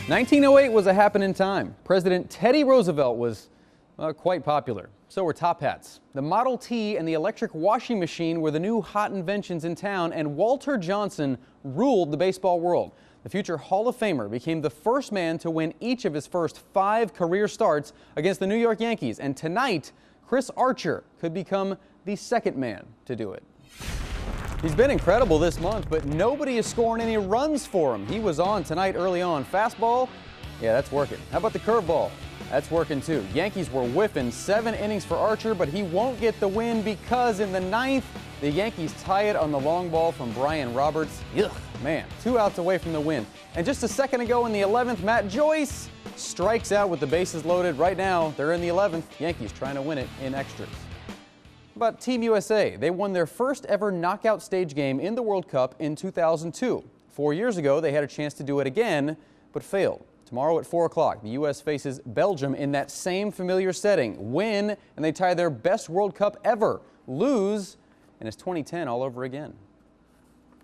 1908 was a happening time. President Teddy Roosevelt was quite popular. So were top hats. The Model T and the electric washing machine were the new hot inventions in town, and Walter Johnson ruled the baseball world. The future Hall of Famer became the first man to win each of his first 5 career starts against the New York Yankees. And tonight, Chris Archer could become the second man to do it. He's been incredible this month, but nobody is scoring any runs for him. He was on tonight early on. Fastball, yeah, that's working. How about the curveball? That's working too. Yankees were whiffing 7 innings for Archer, but he won't get the win because in the 9th, the Yankees tie it on the long ball from Brian Roberts. Ugh, man, 2 outs away from the win. And just a second ago in the 11th, Matt Joyce strikes out with the bases loaded. Right now, they're in the 11th. Yankees trying to win it in extras. But Team USA, they won their first ever knockout stage game in the World Cup in 2002. 4 years ago, they had a chance to do it again, but failed. Tomorrow at 4 o'clock, the U.S. faces Belgium in that same familiar setting. Win, and they tie their best World Cup ever. Lose, and it's 2010 all over again.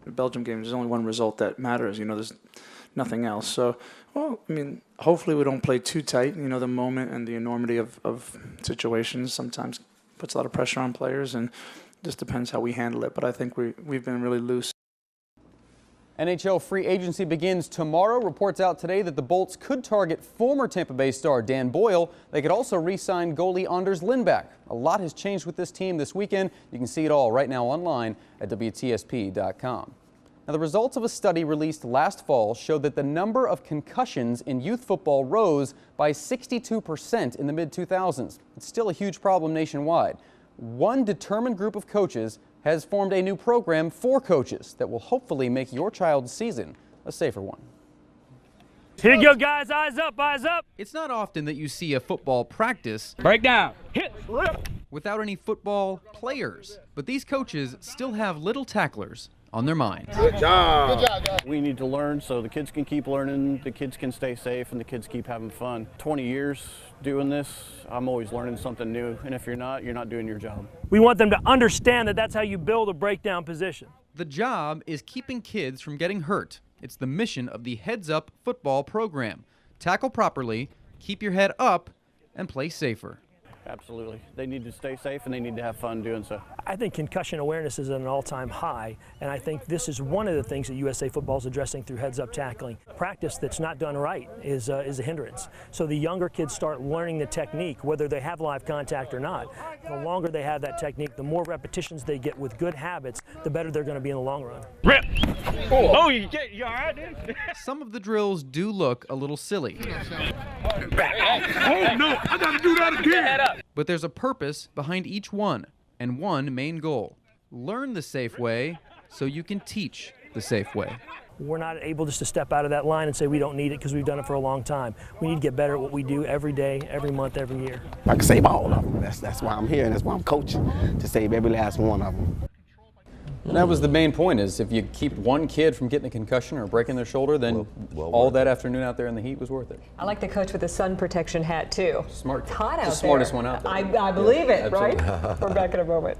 The Belgium game, there's only one result that matters. You know, there's nothing else. So, well, I mean, hopefully we don't play too tight. You know, the moment and the enormity of situations sometimes puts a lot of pressure on players, and it just depends how we handle it. But I think we've been really loose. NHL free agency begins tomorrow. Reports out today that the Bolts could target former Tampa Bay star Dan Boyle. They could also re-sign goalie Anders Lindback. A lot has changed with this team this weekend. You can see it all right now online at WTSP.com. Now, the results of a study released last fall showed that the number of concussions in youth football rose by 62% in the mid-2000s. It's still a huge problem nationwide. One determined group of coaches has formed a new program for coaches that will hopefully make your child's season a safer one. Here you go, guys. Eyes up, eyes up. It's not often that you see a football practice Break down. Hit, rip. without any football players. But these coaches still have little tacklers on their minds. Good job. Good job, guys. We need to learn so the kids can keep learning, the kids can stay safe, and the kids keep having fun. 20 years doing this, I'm always learning something new, and if you're not doing your job. We want them to understand that that's how you build a breakdown position. The job is keeping kids from getting hurt. It's the mission of the Heads Up football program. Tackle properly, keep your head up, and play safer. Absolutely. They need to stay safe, and they need to have fun doing so. I think concussion awareness is at an all-time high, and I think this is one of the things that USA Football is addressing through heads-up tackling. Practice that's not done right is a hindrance. So the younger kids start learning the technique, whether they have live contact or not. The longer they have that technique, the more repetitions they get with good habits, the better they're going to be in the long run. Rip! Oh, you all right, dude? Some of the drills do look a little silly. Oh, no, I got to do that again. But there's a purpose behind each one, and one main goal. Learn the safe way so you can teach the safe way. We're not able just to step out of that line and say we don't need it because we've done it for a long time. We need to get better at what we do every day, every month, every year. I can save all of them. That's why I'm here, and that's why I'm coaching, to save every last one of them. And that was the main point, is if you keep one kid from getting a concussion or breaking their shoulder, then all that afternoon out there in the heat was worth it. I like the coach with the sun protection hat, too. Smart. It's hot out the there. smartest one out there. I believe it, absolutely. right? We're back in a moment.